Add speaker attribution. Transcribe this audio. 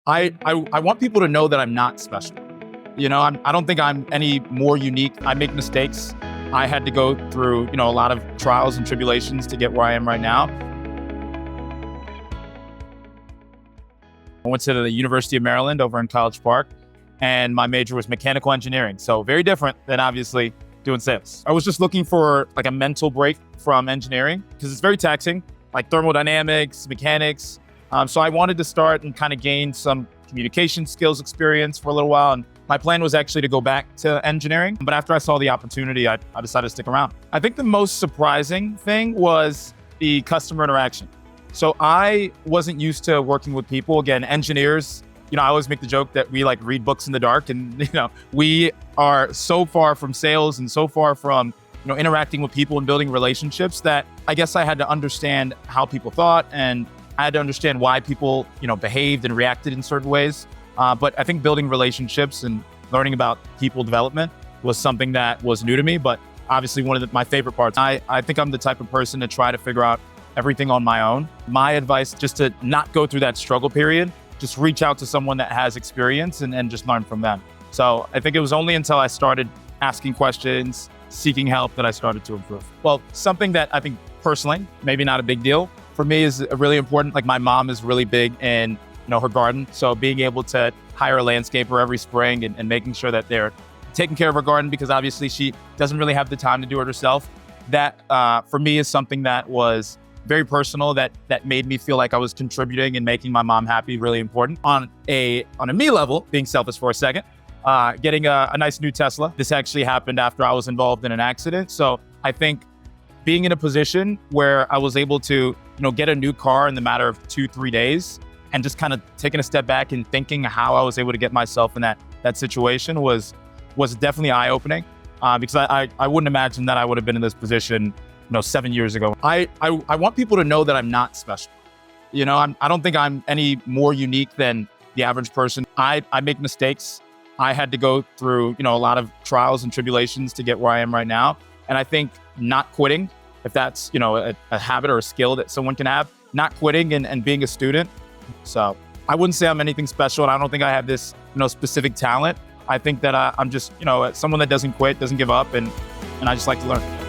Speaker 1: I want people to know that I'm not special. I don't think I'm any more unique. I make mistakes. I had to go through, a lot of trials and tribulations to get where I am right now. I went to the University of Maryland over in College Park, and my major was mechanical engineering. So very different than obviously doing sales. I was just looking for like a mental break from engineering because it's very taxing, like thermodynamics, mechanics. So I wanted to start and kind of gain some communication skills experience for a little while. And my plan was actually to go back to engineering. But after I saw the opportunity, I decided to stick around. I think the most surprising thing was the customer interaction. So I wasn't used to working with people. Again, engineers, I always make the joke that we like read books in the dark, and we are so far from sales and so far from interacting with people and building relationships that I guess I had to understand how people thought, and I had to understand why people behaved and reacted in certain ways. But I think building relationships and learning about people development was something that was new to me, but obviously one of my favorite parts. I think I'm the type of person to try to figure out everything on my own. My advice, just to not go through that struggle period, just reach out to someone that has experience and just learn from them. So I think it was only until I started asking questions, seeking help, that I started to improve. Well, something that I think personally, maybe not a big deal, for me is really important. Like my mom is really big in her garden. So being able to hire a landscaper every spring and making sure that they're taking care of her garden, because obviously she doesn't really have the time to do it herself. That for me is something that was very personal, that made me feel like I was contributing and making my mom happy, really important. On a me level, being selfish for a second, getting a nice new Tesla. This actually happened after I was involved in an accident. So I think being in a position where I was able to, get a new car in the matter of 2-3 days, and just kind of taking a step back and thinking how I was able to get myself in that situation was definitely eye-opening, because I wouldn't imagine that I would have been in this position 7 years ago. I want people to know that I'm not special. I don't think I'm any more unique than the average person. I make mistakes. I had to go through, a lot of trials and tribulations to get where I am right now. And I think not quitting, if that's, a habit or a skill that someone can have, not quitting and being a student. So I wouldn't say I'm anything special, and I don't think I have this, specific talent. I think that I'm just, someone that doesn't quit, doesn't give up, and I just like to learn.